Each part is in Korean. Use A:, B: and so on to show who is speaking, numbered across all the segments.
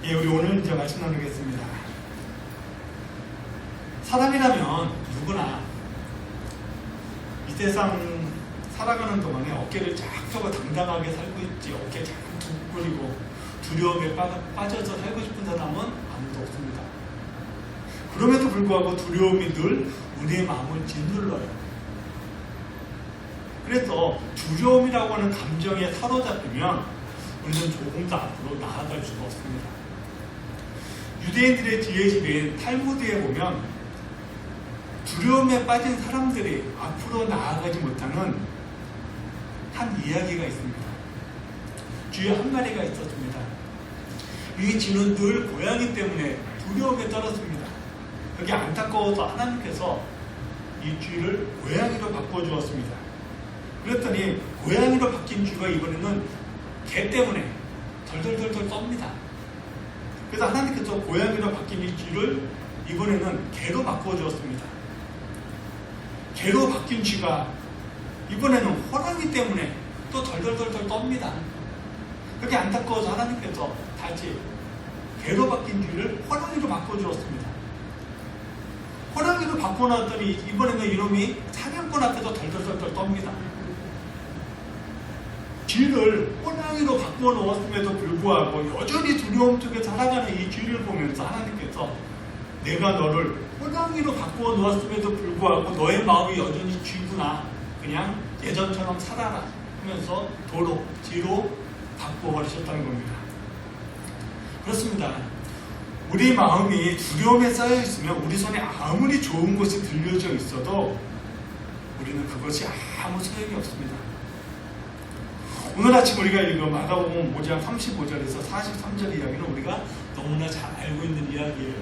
A: 예, 우리 오늘 이제 말씀 나누겠습니다. 사람이라면 누구나 이 세상 살아가는 동안에 어깨를 쫙 펴고 당당하게 살고 있지, 어깨 쫙 툭 굴리고 두려움에 빠져서 살고 싶은 사람은 아무도 없습니다. 그럼에도 불구하고 두려움이 늘 우리의 마음을 짓눌러요. 그래서 두려움이라고 하는 감정에 사로잡히면 우리는 조금 더 앞으로 나아갈 수가 없습니다. 유대인들의 지혜집인 탈무드에 보면 두려움에 빠진 사람들이 앞으로 나아가지 못하는 한 이야기가 있습니다. 쥐 한 마리가 있었습니다. 이 쥐는 늘 고양이 때문에 두려움에 떨었습니다. 그게 안타까워서 하나님께서 이 쥐를 고양이로 바꿔주었습니다. 그랬더니 고양이로 바뀐 쥐가 이번에는 개 때문에 덜덜덜덜 떱니다. 그래서 하나님께서 고양이로 바뀐 이 쥐를 이번에는 개로 바꿔주었습니다. 개로 바뀐 쥐가 이번에는 호랑이 때문에 또 덜덜덜덜 떱니다. 그렇게 안타까워서 하나님께서 다시 개로 바뀐 쥐를 호랑이로 바꿔주었습니다. 호랑이로 바꿔놨더니 이번에는 이놈이 사냥꾼 앞에서 덜덜덜덜 떱니다. 쥐를 호랑이로 바꿔 놓았음에도 불구하고 여전히 두려움 속에 살아가는 이 쥐를 보면서 하나님께서 내가 너를 호랑이로 바꿔 놓았음에도 불구하고 너의 마음이 여전히 쥐구나, 그냥 예전처럼 살아라 하면서 도로, 쥐로 바꿔버리셨다는 겁니다. 그렇습니다. 우리 마음이 두려움에 쌓여 있으면 우리 손에 아무리 좋은 것이 들려져 있어도 우리는 그것이 아무 소용이 없습니다. 오늘 아침 우리가 읽은 마가복음 5장 35절에서 43절 이야기는 우리가 너무나 잘 알고 있는 이야기예요.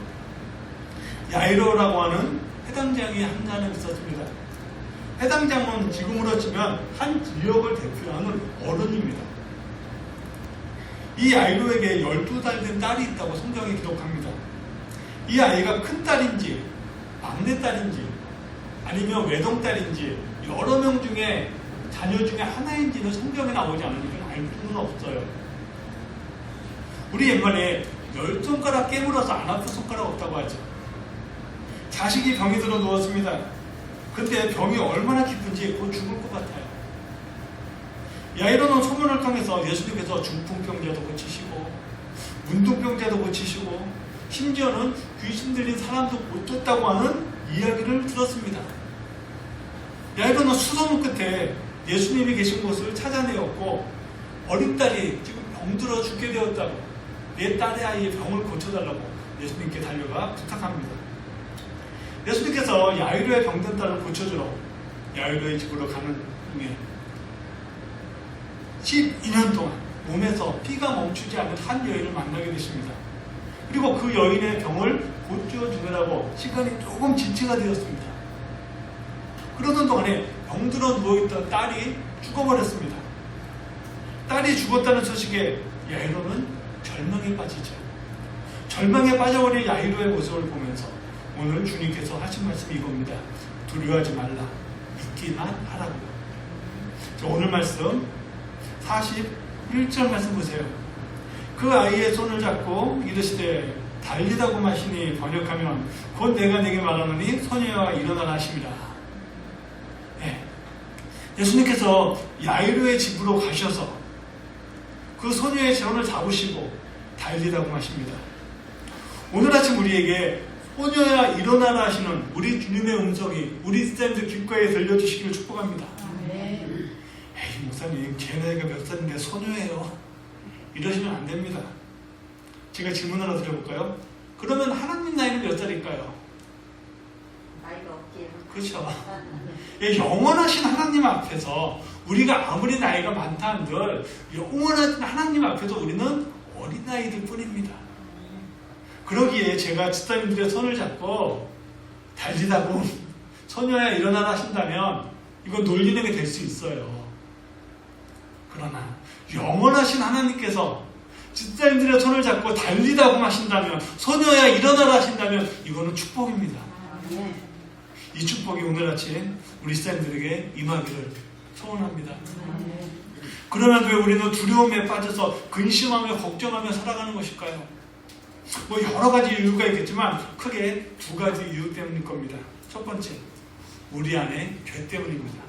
A: 야이로라고 하는 해당장이 한 사람 있었습니다. 해당장은 지금으로 치면 한 지역을 대표하는 어른입니다. 이 야이로에게 12살 된 딸이 있다고 성경이 기록합니다. 이 아이가 큰 딸인지 막내 딸인지 아니면 외동딸인지 여러 명 중에 자녀 중에 하나인지는 성경에 나오지 않으니까 알 수는 없어요. 우리 옛말에 10손가락 깨물어서 안 아픈 손가락 없다고 하죠. 자식이 병이 들어 누웠습니다. 근데 병이 얼마나 깊은지 곧 죽을 것 같아요. 야이로는 소문을 통해서 예수님께서 중풍병자도 고치시고 문둥병자도 고치시고 심지어는 귀신 들린 사람도 고쳤다고 하는 이야기를 들었습니다. 야이로는 수소문 끝에 예수님이 계신 곳을 찾아내었고 어린 딸이 지금 병들어 죽게 되었다고, 내 딸의 아이의 병을 고쳐달라고 예수님께 달려가 부탁합니다. 예수님께서 야이로의 병든 딸을 고쳐주러 야이로의 집으로 가는 중에 12년 동안 몸에서 피가 멈추지 않는 한 여인을 만나게 되십니다. 그리고 그 여인의 병을 고쳐주느라고 시간이 조금 지체가 되었습니다. 그러던 동안에 병들어 누워있던 딸이 죽어버렸습니다. 딸이 죽었다는 소식에 야이로는 절망에 빠지죠. 절망에 빠져버린 야이로의 모습을 보면서 오늘 주님께서 하신 말씀이 이겁니다. 두려워하지 말라, 믿기만 하라고요. 오늘 말씀 41절 말씀 보세요. 그 아이의 손을 잡고 이르시되 달리다고 마시니, 번역하면 곧 내가 내게 말하노니 소녀야 일어나라 하심이라. 예수님께서 야이로의 집으로 가셔서 그 소녀의 손을 잡으시고 달리다고 하십니다. 오늘 아침 우리에게 소녀야 일어나라 하시는 우리 주님의 음성이 우리 스탠드 귓가에 들려주시기를 축복합니다. 에이 목사님, 제 나이가 몇 살인데 소녀예요, 이러시면 안 됩니다. 제가 질문 하나 드려볼까요? 그러면 하나님 나이는 몇 살일까요?
B: 나이가 없게요.
A: 그렇죠. 영원하신 하나님 앞에서 우리가 아무리 나이가 많다 한들 영원하신 하나님 앞에서 우리는 어린아이들 뿐입니다. 그러기에 제가 집사님들의 손을 잡고 달리다고 소녀야 일어나라 하신다면 이거 놀리는 게 될 수 있어요. 그러나 영원하신 하나님께서 집사님들의 손을 잡고 달리다고 하신다면, 소녀야 일어나라 하신다면 이거는 축복입니다. 이 축복이 오늘 아침 우리 집사님들에게 임하기를 소원합니다. 그러나 왜 우리는 두려움에 빠져서 근심하며 걱정하며 살아가는 것일까요? 뭐 여러 가지 이유가 있겠지만 크게 두 가지 이유 때문일 겁니다. 첫 번째, 우리 안에 죄 때문입니다.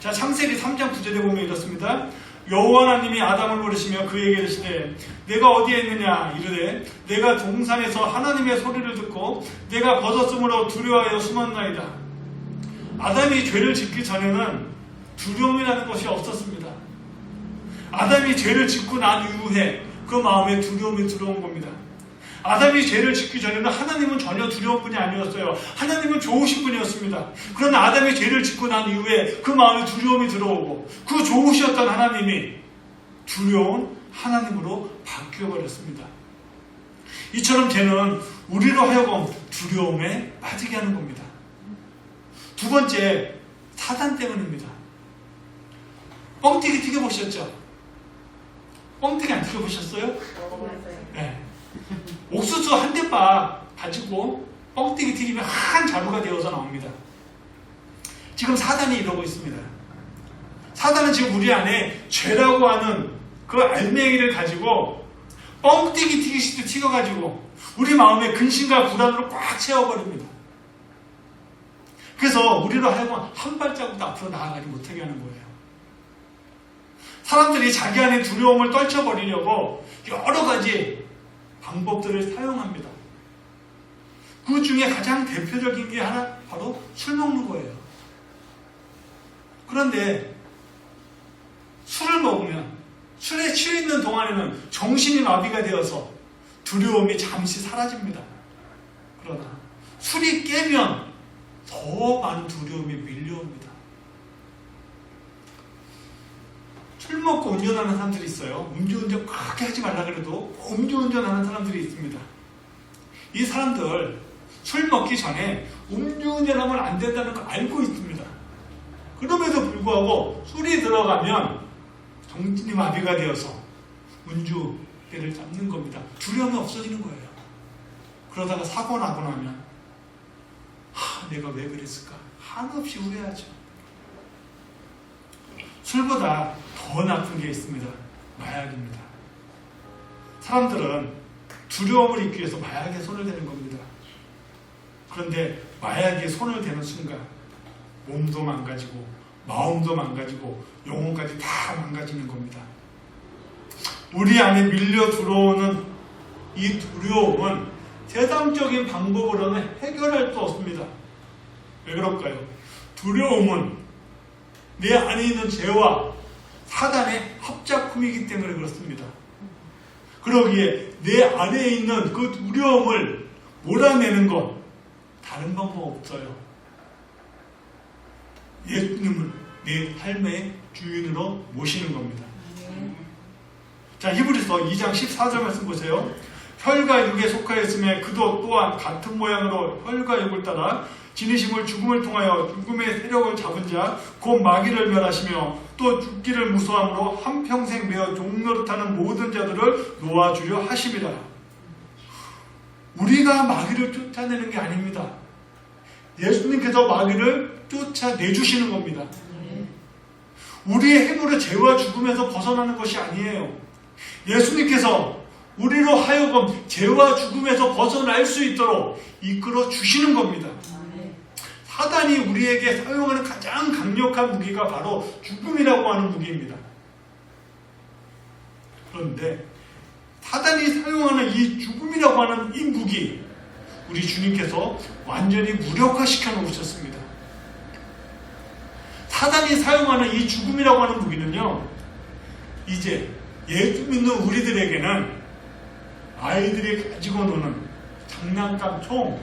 A: 자, 창세기 3장 9절에 보면 이렇습니다. 여호와 하나님이 아담을 부르시며 그에게 이르시되 내가 어디에 있느냐 이르되 내가 동산에서 하나님의 소리를 듣고 내가 벗었으므로 두려워하여 숨었나이다. 아담이 죄를 짓기 전에는 두려움이라는 것이 없었습니다. 아담이 죄를 짓고 난 이후에 그 마음에 두려움이 들어온 겁니다. 아담이 죄를 짓기 전에는 하나님은 전혀 두려운 분이 아니었어요. 하나님은 좋으신 분이었습니다. 그러나 아담이 죄를 짓고 난 이후에 그 마음에 두려움이 들어오고 그 좋으셨던 하나님이 두려운 하나님으로 바뀌어버렸습니다. 이처럼 죄는 우리로 하여금 두려움에 빠지게 하는 겁니다. 두 번째, 사단 때문입니다. 뻥튀기 튀겨보셨죠? 뻥튀기 안 튀겨보셨어요? 네. 옥수수 한 대바 가지고 뻥튀기 튀기면 한 자루가 되어서 나옵니다. 지금 사단이 이러고 있습니다. 사단은 지금 우리 안에 죄라고 하는 그 알맹이를 가지고 뻥튀기 튀기시듯 튀겨가지고 우리 마음에 근심과 불안으로 꽉 채워버립니다. 그래서 우리로 하여금 한 발자국도 앞으로 나아가지 못하게 하는 거예요. 사람들이 자기 안에 두려움을 떨쳐버리려고 여러 가지 방법들을 사용합니다. 그 중에 가장 대표적인 게 하나 바로 술 먹는 거예요. 그런데 술을 먹으면 술에 취해 있는 동안에는 정신이 마비가 되어서 두려움이 잠시 사라집니다. 그러나 술이 깨면 더 많은 두려움이 밀려옵니다. 술 먹고 운전하는 사람들이 있어요. 음주운전 그렇게 하지 말라 그래도 음주운전하는 사람들이 있습니다. 이 사람들 술 먹기 전에 음주운전하면 안 된다는 거 알고 있습니다. 그럼에도 불구하고 술이 들어가면 정신이 마비가 되어서 운주대를 잡는 겁니다. 두려움이 없어지는 거예요. 그러다가 사고 나고 나면 내가 왜 그랬을까? 한없이 후회하죠. 술보다 더 나쁜 게 있습니다. 마약입니다. 사람들은 두려움을 잊기 위해서 마약에 손을 대는 겁니다. 그런데 마약에 손을 대는 순간 몸도 망가지고 마음도 망가지고 영혼까지 다 망가지는 겁니다. 우리 안에 밀려 들어오는 이 두려움은 세상적인 방법으로는 해결할 수 없습니다. 왜 그럴까요? 두려움은 내 안에 있는 죄와 사단의 합작품이기 때문에 그렇습니다. 그러기에 내 안에 있는 그 두려움을 몰아내는 것 다른 방법 없어요. 예수님을 내 삶의 주인으로 모시는 겁니다. 자, 히브리서 2장 14절 말씀 보세요. 혈과 육에 속하였으며 그도 또한 같은 모양으로 혈과 육을 따라 지니심을 죽음을 통하여 죽음의 세력을 잡은 자 곧 마귀를 멸하시며 또 죽기를 무서함으로 한평생 매어 종노릇하는 모든 자들을 놓아주려 하심이라. 우리가 마귀를 쫓아내는 게 아닙니다. 예수님께서 마귀를 쫓아내주시는 겁니다. 우리의 힘으로 죄와 죽음에서 벗어나는 것이 아니에요. 예수님께서 우리로 하여금 죄와 죽음에서 벗어날 수 있도록 이끌어 주시는 겁니다. 사단이 우리에게 사용하는 가장 강력한 무기가 바로 죽음이라고 하는 무기입니다. 그런데 사단이 사용하는 이 죽음이라고 하는 이 무기, 우리 주님께서 완전히 무력화시켜 놓으셨습니다. 사단이 사용하는 이 죽음이라고 하는 무기는요, 이제 예수 믿는 우리들에게는 아이들이 가지고 노는 장난감 총,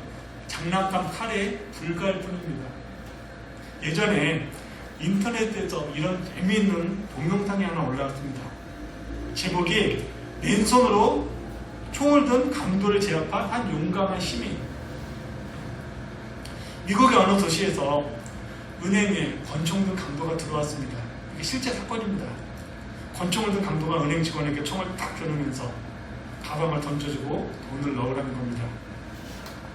A: 장난감 칼에 불과할 뿐입니다. 예전에 인터넷에서 이런 재미있는 동영상이 하나 올라왔습니다. 제목이 맨손으로 총을 든 강도를 제압한 한 용감한 시민. 미국의 어느 도시에서 은행에 권총 든 강도가 들어왔습니다. 이게 실제 사건입니다. 권총을 든 강도가 은행 직원에게 총을 딱 겨누면서 가방을 던져주고 돈을 넣으라는 겁니다.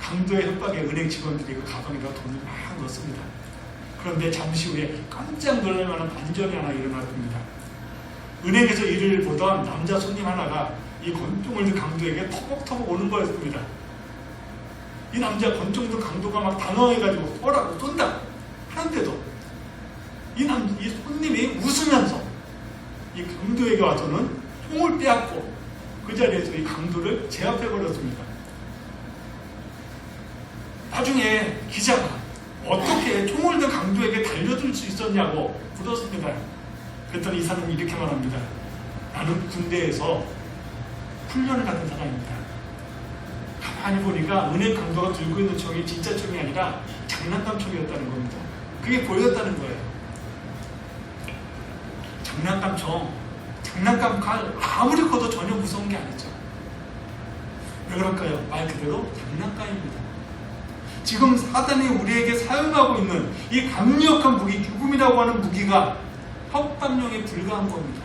A: 강도의 협박에 은행 직원들이 그 가방에다 돈을 막 넣습니다. 그런데 잠시 후에 깜짝 놀랄 만한 반전이 하나 일어났습니다. 은행에서 일을 보던 남자 손님 하나가 이 권총을 든 강도에게 터벅터벅 오는 거였습니다. 이 남자 권총 든 강도가 막 당황해가지고 쏘라고 쏜다 하는데도 이 손님이 웃으면서 이 강도에게 와서는 총을 빼앗고 그 자리에서 이 강도를 제압해버렸습니다. 나중에 기자가 어떻게 총을 든 강도에게 달려들 수 있었냐고 물었습니다. 그랬더니 이 사람이 이렇게 말합니다. 나는 군대에서 훈련을 받은 사람입니다. 가만히 보니까 은행 강도가 들고 있는 총이 진짜 총이 아니라 장난감 총이었다는 겁니다. 그게 보였다는 거예요. 장난감 총, 장난감 칼 아무리 커도 전혀 무서운 게 아니죠. 왜 그럴까요? 말 그대로 장난감입니다. 지금 사단이 우리에게 사용하고 있는 이 강력한 무기, 죽음이라고 하는 무기가 협박용에 불과한 겁니다.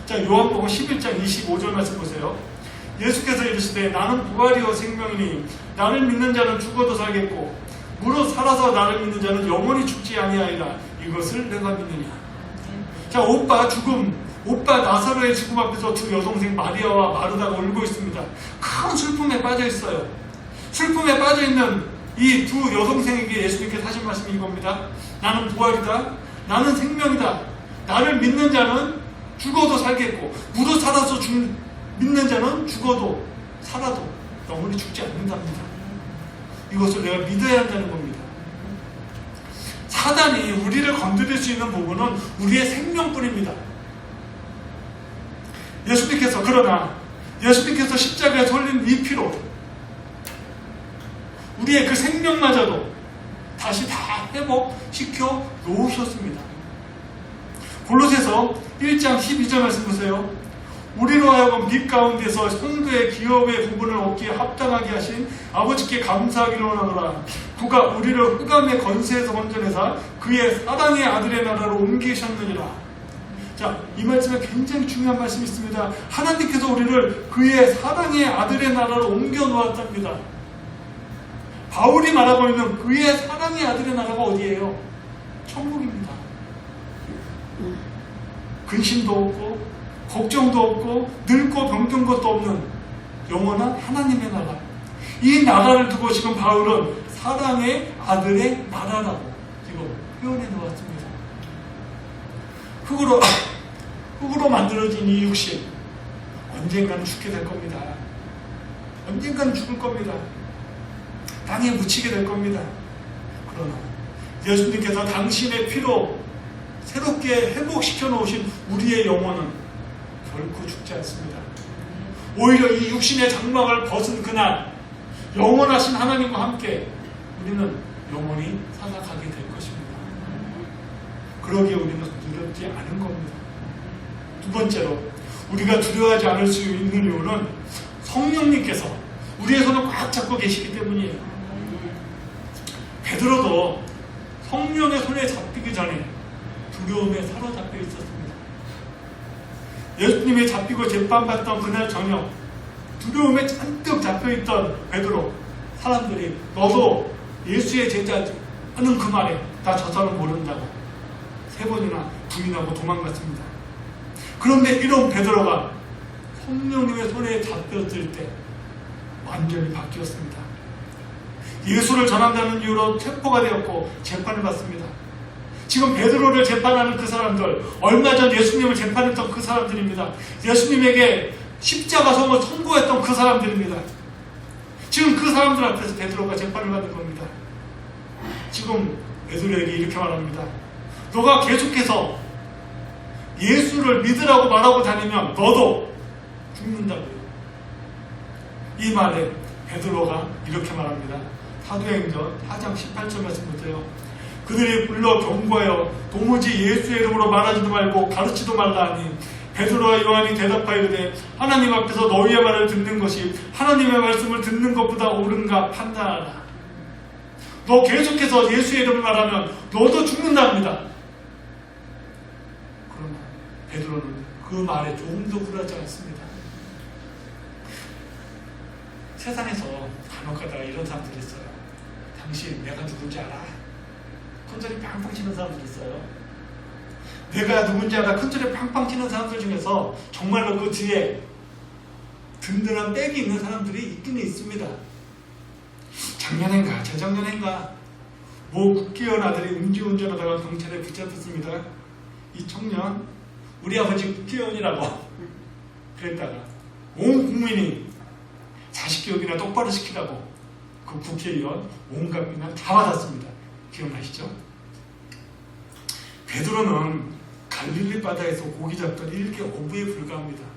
A: 자, 요한복음 11장 25절 말씀 보세요. 예수께서 이르시되 나는 부활이요 생명이니 나를 믿는 자는 죽어도 살겠고 무릇 살아서 나를 믿는 자는 영원히 죽지 아니하리라. 이것을 내가 믿느냐. 자, 오빠 나사로의 죽음 앞에서 두 여동생 마리아와 마르다가 울고 있습니다. 큰 슬픔에 빠져 있어요. 슬픔에 빠져 있는 이 두 여동생에게 예수님께서 하신 말씀이 이겁니다. 나는 부활이다. 나는 생명이다. 나를 믿는 자는 죽어도 살겠고 무릇 살아서 믿는 자는 죽어도 살아도 영원히 죽지 않는답니다. 이것을 내가 믿어야 한다는 겁니다. 사단이 우리를 건드릴 수 있는 부분은 우리의 생명뿐입니다. 그러나 예수님께서 십자가에 돌린 이 피로 우리의 그 생명마저도 다시 다 회복시켜 놓으셨습니다. 골로새서 1장 12절 말씀 보세요. 우리로 하여금 빛 가운데서 성도의 기업의 부분을 얻기에 합당하게 하신 아버지께 감사하기를 원하노라. 그가 우리를 흑암의 건세에서 건져내사 그의 사랑의 아들의 나라로 옮기셨느니라. 자, 이 말씀에 굉장히 중요한 말씀이 있습니다. 하나님께서 우리를 그의 사랑의 아들의 나라로 옮겨 놓았답니다. 바울이 말하고 있는 그의 사랑의 아들의 나라가 어디예요? 천국입니다. 근심도 없고 걱정도 없고 늙고 병든 것도 없는 영원한 하나님의 나라. 이 나라를 두고 지금 바울은 사랑의 아들의 나라라고 지금 표현해 놓았습니다. 흙으로 만들어진 이 육신 언젠가는 죽게 될 겁니다. 언젠가는 죽을 겁니다. 땅에 묻히게 될 겁니다. 그러나 예수님께서 당신의 피로 새롭게 회복시켜 놓으신 우리의 영혼은 결코 죽지 않습니다. 오히려 이 육신의 장막을 벗은 그날 영원하신 하나님과 함께 우리는 영원히 살아가게 될 것입니다. 그러기에 우리는 두렵지 않은 겁니다. 두 번째로 우리가 두려워하지 않을 수 있는 이유는 성령님께서 우리의 손을 꽉 잡고 계시기 때문이에요. 베드로도 성령의 손에 잡히기 전에 두려움에 사로잡혀 있었습니다. 예수님이 잡히고 재판받던 그날 저녁 두려움에 잔뜩 잡혀있던 베드로, 사람들이 너도 예수의 제자지 하는 그 말에 나 저 사람 모른다고 3번이나 부인하고 도망갔습니다. 그런데 이런 베드로가 성령님의 손에 잡혔을 때 완전히 바뀌었습니다. 예수를 전한다는 이유로 체포가 되었고 재판을 받습니다. 지금 베드로를 재판하는 그 사람들, 얼마 전 예수님을 재판했던 그 사람들입니다. 예수님에게 십자가성을 선고했던 그 사람들입니다. 지금 그 사람들 앞에서 베드로가 재판을 받는 겁니다. 지금 베드로에게 이렇게 말합니다. 너가 계속해서 예수를 믿으라고 말하고 다니면 너도 죽는다고요. 이 말에 베드로가 이렇게 말합니다. 사도행전 4장 18절 말씀 보세요. 그들이 불러 경고하여 도무지 예수의 이름으로 말하지도 말고 가르치도 말라 하니 베드로와 요한이 대답하여 이르되 하나님 앞에서 너희의 말을 듣는 것이 하나님의 말씀을 듣는 것보다 옳은가 판단하라. 너 계속해서 예수의 이름을 말하면 너도 죽는답니다. 그러나 베드로는 그 말에 조금도 굴하지 않습니다. 세상에서 간혹가다 이런 사람들이 있어요. 당신 내가 누군지 알아? 큰소리 팡팡 치는 사람들이 있어요. 내가 누군지 알아? 큰소리 팡팡 치는 사람들 중에서 정말로 그 뒤에 든든한 백이 있는 사람들이 있기는 있습니다. 작년엔가 재작년엔가 모 국회의원 아들이 음주운전하다가 경찰에 붙잡혔습니다. 이 청년 우리 아버지 국회의원이라고 그랬다가 온 국민이 자식 교육이나 똑바로 시키라고 그 국회의원 온갖 비난 다 받았습니다. 기억나시죠? 베드로는 갈릴리 바다에서 고기 잡던 일개 어부에 불과합니다.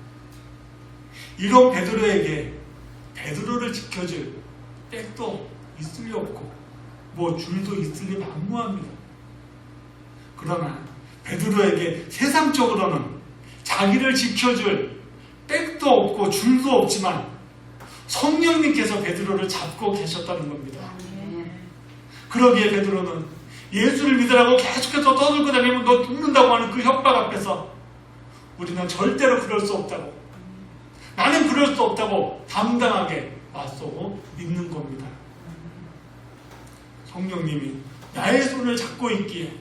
A: 이런 베드로에게 베드로를 지켜줄 백도 있을 리 없고 뭐 줄도 있을 리 만무합니다. 그러나 베드로에게 세상적으로는 자기를 지켜줄 백도 없고 줄도 없지만 성령님께서 베드로를 잡고 계셨다는 겁니다. 그러기에 베드로는 예수를 믿으라고 계속해서 떠들고 다니면 너 죽는다고 하는 그 협박 앞에서 우리는 절대로 그럴 수 없다고, 나는 그럴 수 없다고 담당하게 맞서고 믿는 겁니다. 성령님이 나의 손을 잡고 있기에,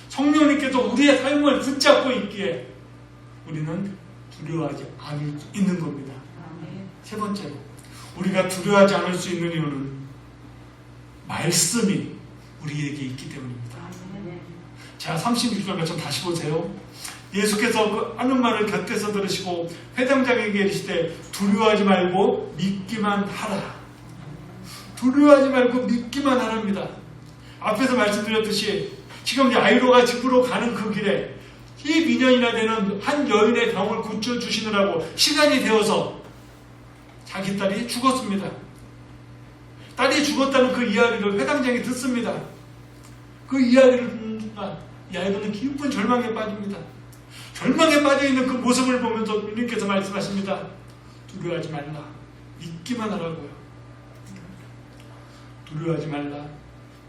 A: 성령님께서 우리의 삶을 붙잡고 있기에 우리는 두려워하지 않을 수 있는 겁니다. 세 번째로 우리가 두려워하지 않을 수 있는 이유는 말씀이 우리에게 있기 때문입니다. 자, 36절 좀 다시 보세요. 예수께서 하는 말을 곁에서 들으시고 회당장에게 이르시되 두려워하지 말고 믿기만 하라. 두려워하지 말고 믿기만 하랍니다. 앞에서 말씀드렸듯이 지금 야이로가 집으로 가는 그 길에 12년이나 되는 한 여인의 병을 고쳐주시느라고 시간이 되어서 자기 딸이 죽었습니다. 딸이 죽었다는 그 이야기를 회당장이 듣습니다. 그 이야기를 듣는 순간 야이로는 깊은 절망에 빠집니다. 절망에 빠져있는 그 모습을 보면서 주님께서 말씀하십니다. 두려워하지 말라. 믿기만 하라고요. 두려워하지 말라.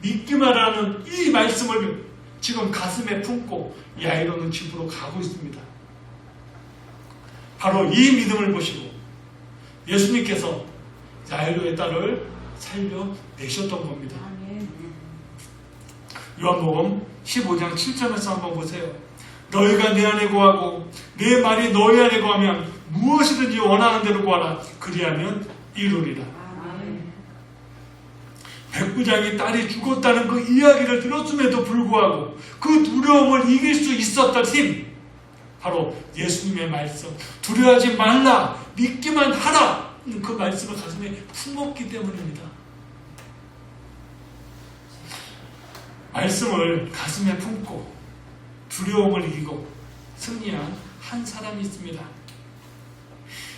A: 믿기만 하라는 이 말씀을 지금 가슴에 품고 야이로는 집으로 가고 있습니다. 바로 이 믿음을 보시고 예수님께서 야이로의 딸을 살려내셨던 겁니다. 요한복음 15장 7절에서 한번 보세요. 너희가 내 안에 거하고 내 말이 너희 안에 거하면 무엇이든지 원하는 대로 구하라. 그리하면 이루리라. 백부장이 딸이 죽었다는 그 이야기를 들었음에도 불구하고 그 두려움을 이길 수 있었던 힘, 바로 예수님의 말씀, 두려워하지 말라, 믿기만 하라, 그 말씀을 가슴에 품었기 때문입니다. 말씀을 가슴에 품고 두려움을 이기고 승리한 한 사람이 있습니다.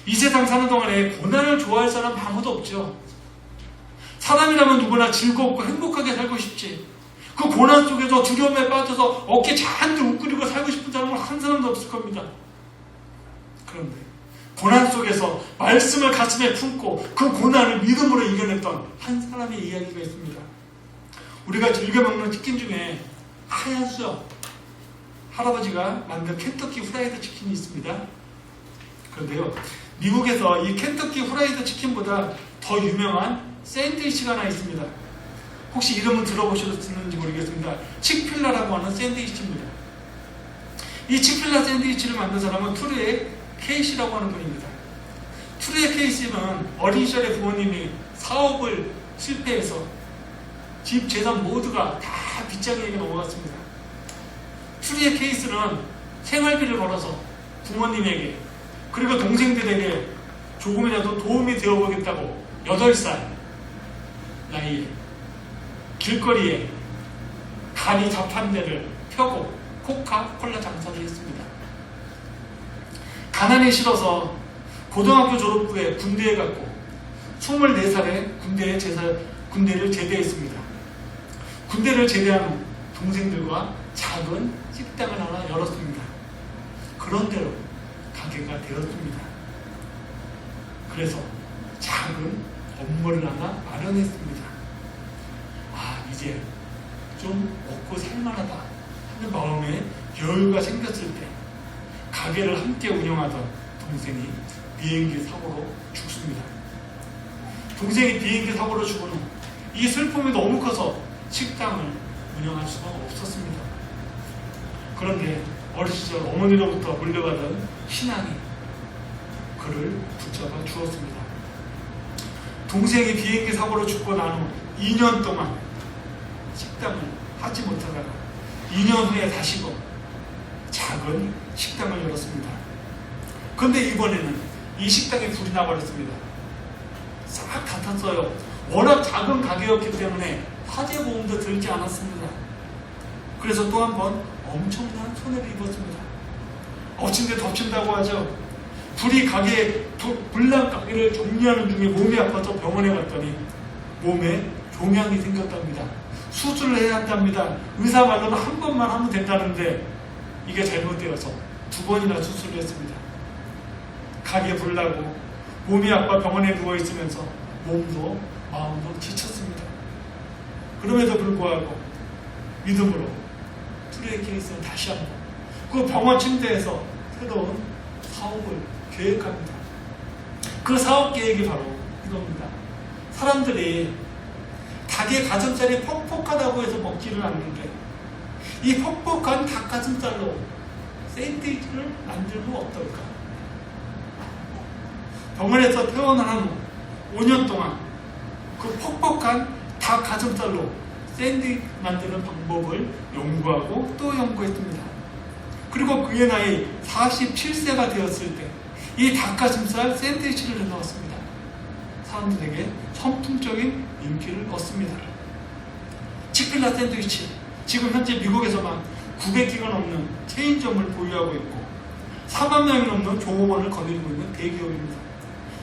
A: 이 세상 사는 동안에 고난을 좋아할 사람 아무도 없죠. 사람이라면 누구나 즐겁고 행복하게 살고 싶지. 그 고난 속에서 두려움에 빠져서 어깨 잔뜩 웅크리고 살고 싶은 사람은 한 사람도 없을 겁니다. 그런데 고난 속에서 말씀을 가슴에 품고 그 고난을 믿음으로 이겨냈던 한 사람의 이야기가 있습니다. 우리가 즐겨 먹는 치킨 중에 하얀 수염 할아버지가 만든 켄터키 후라이드 치킨이 있습니다. 그런데요, 미국에서 이 켄터키 후라이드 치킨보다 더 유명한 샌드위치가 하나 있습니다. 혹시 이름은 들어보셨는지 모르겠습니다. 칙필라라고 하는 샌드위치입니다. 이 칙필라 샌드위치를 만든 사람은 투르의 케이시라고 하는 분입니다. 투르의 케이시는 어린 시절에 부모님이 사업을 실패해서 집 재산 모두가 다 빚쟁이에게 넘어갔습니다. 투르의 케이스는 생활비를 벌어서 부모님에게 그리고 동생들에게 조금이라도 도움이 되어보겠다고 8살 나이에 길거리에 간이 자판대를 펴고 코카콜라 장사를 했습니다. 가난이 싫어서 고등학교 졸업 후에 군대에 갔고 24살에 군대를 제대했습니다. 군대를 제대한 후 동생들과 작은 식당을 하나 열었습니다. 그런대로 가게가 되었습니다. 그래서 작은 건물을 하나 마련했습니다. 아, 이제 좀 먹고 살만하다 하는 마음에 여유가 생겼을 때 가게를 함께 운영하던 동생이 비행기 사고로 죽습니다. 동생이 비행기 사고로 죽은 후 이 슬픔이 너무 커서 식당을 운영할 수가 없었습니다. 그런데 어린 시절 어머니로부터 물려받은 신앙이 그를 붙잡아 주었습니다. 동생이 비행기 사고로 죽고 난 후 2년 동안 식당을 하지 못하다가 2년 후에 다시금 작은 식당을 열었습니다. 그런데 이번에는 이 식당에 불이 나버렸습니다. 싹 다 탔어요. 워낙 작은 가게였기 때문에 화재 보험도 들지 않았습니다. 그래서 또 한 번 엄청난 손해를 입었습니다. 엎친데 덮친다고 하죠. 불이 불난 가게를 정리하는 중에 몸이 아파서 병원에 갔더니 몸에 종양이 생겼답니다. 수술을 해야 한답니다. 의사 말로는 한 번만 하면 된다는데 이게 잘못되어서 2번이나 수술을 했습니다. 가게 불나고 몸이 아파 병원에 누워있으면서 몸도 마음도 지쳤습니다. 그럼에도 불구하고 믿음으로 투레이 케이스는 다시 한번 그 병원 침대에서 새로운 사업을 계획합니다. 그 사업 계획이 바로 이겁니다. 사람들이 닭의 가슴살이 퍽퍽하다고 해서 먹지를 않는데 이 퍽퍽한 닭가슴살로 샌드위치를 만들면 어떨까? 병원에서 퇴원한 후 5년 동안 그 퍽퍽한 닭 가슴살로 샌드위치 만드는 방법을 연구하고 또 연구했습니다. 그리고 그의 나이 47세가 되었을 때 이 닭가슴살 샌드위치를 내놓았습니다. 사람들에게 선풍적인 인기를 얻습니다. 치필라 샌드위치, 지금 현재 미국에서만 900개가 넘는 체인점을 보유하고 있고 4만 명이 넘는 종업원을 거느리고 있는 대기업입니다.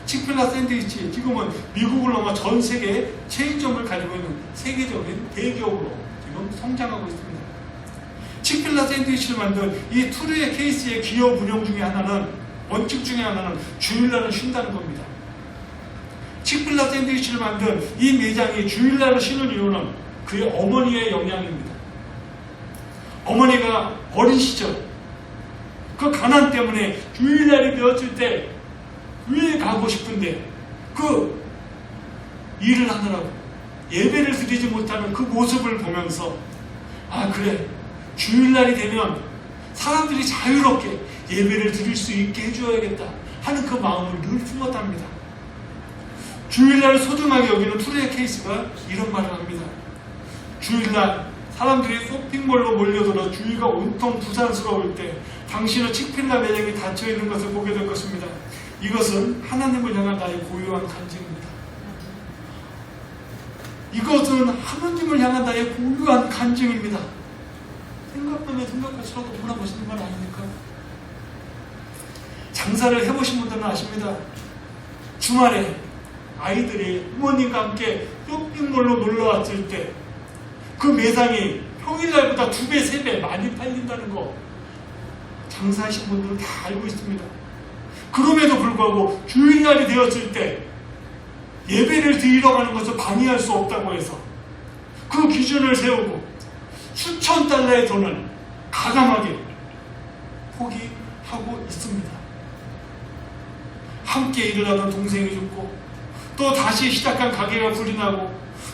A: 치필라 샌드위치, 지금은 미국을 넘어 전 세계에 체인점을 가지고 있는 세계적인 대기업으로 지금 성장하고 있습니다. 치필라 샌드위치를 만든 이 투르의 케이스의 기업 운영 중에 하나는, 원칙 중에 하나는 주일날은 쉰다는 겁니다. 치필라 샌드위치를 만든 이 매장이 주일날을 쉬는 이유는 그의 어머니의 영향입니다. 어머니가 어린 시절 그 가난 때문에 주일날이 되었을 때 교회에 가고 싶은데 그 일을 하느라고 예배를 드리지 못하는 그 모습을 보면서 아 그래, 주일날이 되면 사람들이 자유롭게 예배를 드릴 수 있게 해줘야겠다 하는 그 마음을 늘 품었답니다. 주일날을 소중하게 여기는 투레이 케이스가 이런 말을 합니다. 주일날 사람들이 쇼핑몰로 몰려들어 주위가 온통 부산스러울 때 당신은 치필라 매장이 닫혀있는 것을 보게 될 것입니다. 이것은 하나님을 향한 나의 고유한 간증입니다. 이것은 하나님을 향한 나의 고유한 간증입니다. 생각하면 생각할수록 너무나 멋있는 말 아닙니까? 장사를 해보신 분들은 아십니다. 주말에 아이들이 부모님과 함께 쇼핑몰로 놀러왔을 때 그 매상이 평일날보다 2배, 3배 많이 팔린다는 거 장사하신 분들은 다 알고 있습니다. 그럼에도 불구하고 주일날이 되었을 때 예배를 드리러 가는 것을 방해할 수 없다고 해서 그 기준을 세우고 수천 달러의 돈을 가감하게 포기하고 있습니다. 함께 일을 하던 동생이 죽고 또 다시 시작한 가게가 불이 나고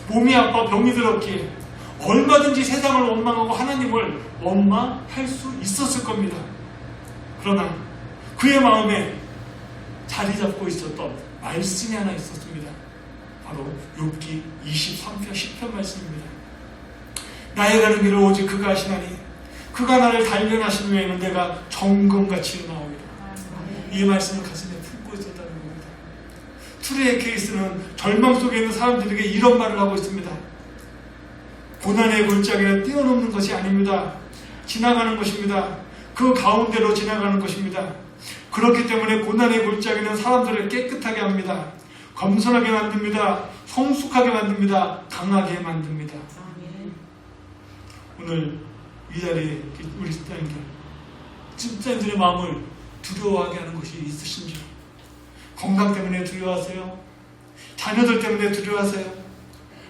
A: 몸이 아파 병이 들었기에 얼마든지 세상을 원망하고 하나님을 원망할 수 있었을 겁니다. 그러나 그의 마음에 자리 잡고 있었던 말씀이 하나 있었습니다. 바로 욥기 23편 10편 말씀입니다. 나의 가는 길을 오직 그가 아시나니 그가 나를 단련하신 후에는 내가 정금같이 나오리라. 이 말씀을 가슴에 품고 있었다는 겁니다. 투레이 케이스는 절망 속에 있는 사람들에게 이런 말을 하고 있습니다. 고난의 골짜기는 뛰어넘는 것이 아닙니다. 지나가는 것입니다. 그 가운데로 지나가는 것입니다. 그렇기 때문에 고난의 골짜기는 사람들을 깨끗하게 합니다. 겸손하게 만듭니다. 성숙하게 만듭니다. 강하게 만듭니다. 오늘 이 자리에 우리 집사님들의 마음을 두려워하게 하는 것이 있으신지요? 건강 때문에 두려워하세요? 자녀들 때문에 두려워하세요?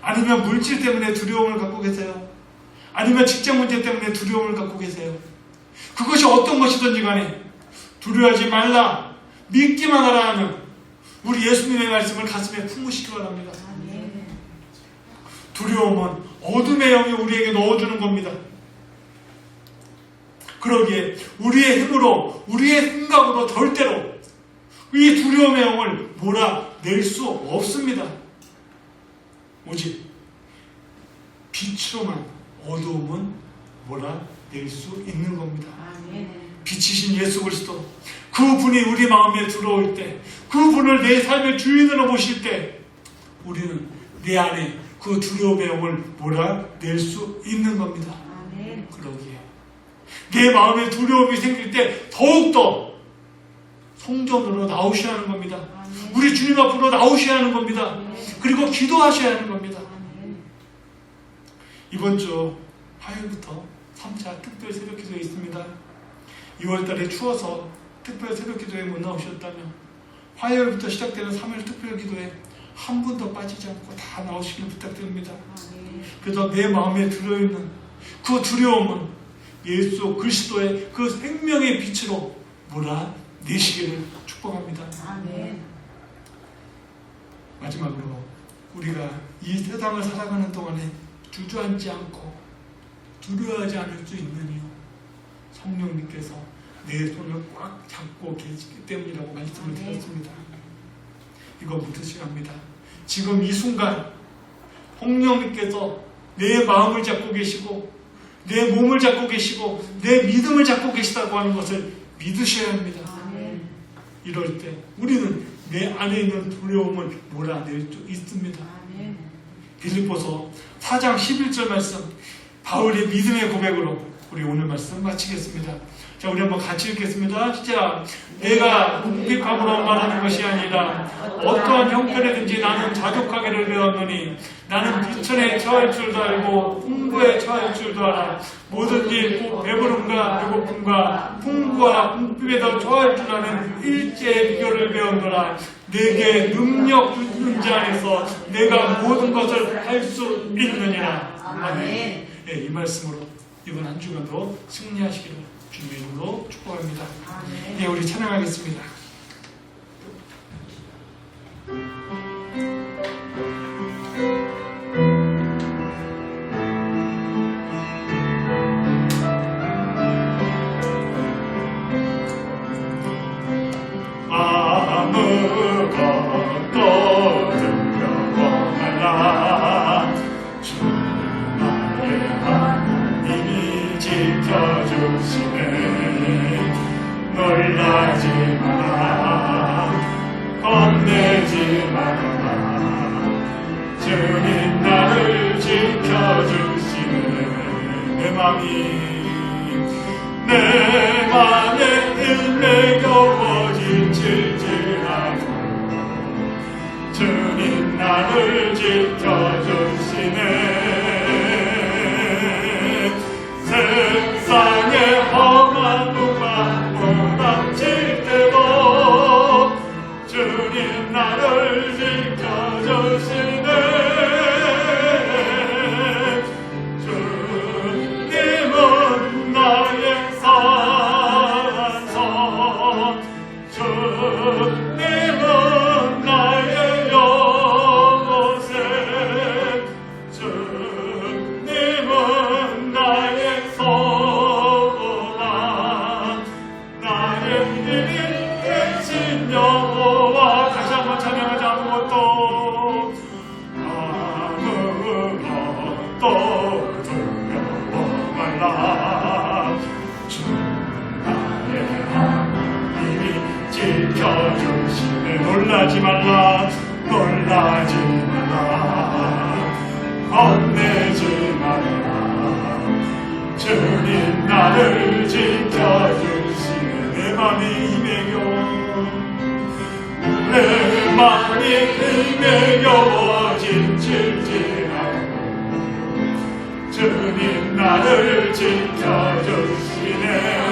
A: 아니면 물질 때문에 두려움을 갖고 계세요? 아니면 직장 문제 때문에 두려움을 갖고 계세요? 그것이 어떤 것이든지 간에 두려워하지 말라, 믿기만 하라 하는 우리 예수님의 말씀을 가슴에 품으시기 바랍니다. 두려움은 어둠의 영이 우리에게 넣어주는 겁니다. 그러기에 우리의 힘으로, 우리의 생각으로 절대로 이 두려움의 영을 몰아낼 수 없습니다. 오직 빛으로만 어두움은 몰아낼 수 있는 겁니다. 빛이신 예수 그리스도, 그분이 우리 마음에 들어올 때, 그분을 내 삶의 주인으로 모실 때 우리는 내 안에 그 두려움의 영을 몰아낼 수 있는 겁니다. 그러기에 내 마음에 두려움이 생길 때 더욱더 성전으로 나오셔야 하는 겁니다. 우리 주님 앞으로 나오셔야 하는 겁니다. 그리고 기도하셔야 하는 겁니다. 이번 주 화요일부터 3차 특별 새벽 기도회 있습니다. 2월달에 추워서 특별 새벽 기도회 못 나오셨다면 화요일부터 시작되는 3일 특별 기도회 한 분도 빠지지 않고 다 나오시길 부탁드립니다. 그래서 내 마음에 들어있는 그 두려움은 예수 그리스도의 그 생명의 빛으로 몰아내시기를 축복합니다. 마지막으로 우리가 이 세상을 살아가는 동안에 주저앉지 않고 두려워하지 않을 수 있는 이유, 성령님께서 내 손을 꽉 잡고 계시기 때문이라고 말씀을 드렸습니다. 이거 묻으셔야 합니다. 지금 이 순간 성령님께서 내 마음을 잡고 계시고 내 몸을 잡고 계시고 내 믿음을 잡고 계시다고 하는 것을 믿으셔야 합니다. 이럴 때 우리는 내 안에 있는 두려움을 몰아낼 수 있습니다. 빌립보서 4장 11절 말씀, 바울의 믿음의 고백으로 우리 오늘 말씀 마치겠습니다. 자, 우리 한번 같이 읽겠습니다. 시작. 내가 궁핍함으로 말하는 것이 아니라 어떠한 형편에든지 나는 자족하기를 배웠노니 나는 비천에 처할 줄도 알고 풍부에 처할 줄도 알아. 뭐든지 배부름과 배고픔과 풍부와 궁핍에도 처할 줄 아는 일제의 비결을 배웠노라. 내게 능력 주는 자 안에서 내가 모든 것을 할 수 있느니라. 아멘. 네, 이 말씀으로 이번 한 주간도 승리하시기를 주님의 이름으로 축복합니다. 네, 우리 찬양하겠습니다.
C: 놀라지 마라, 겁내지 마라. 주님 나를 지켜주시네. 내 맘에 일매겨워 지칠지라도 주님 나를 지켜주시네. 세상의 험한 누가 몰아칠 때도 주님 나를 지켜주시네. 주님은 나의 산성, 주님은 나의 요새, 주님은 나의 소망, 나의 힘이 되신 여호와. 다시 한번 찬양하자. 아무것도 두려워 말라. 주 나의 하나님이 지켜주시네. 놀라지 말라, 놀라지 말라, 겁내지 말라. 주님 나를 지켜주시네. 내 맘이 힘에 겨워 지칠지라도 주님 나를 지켜주시네.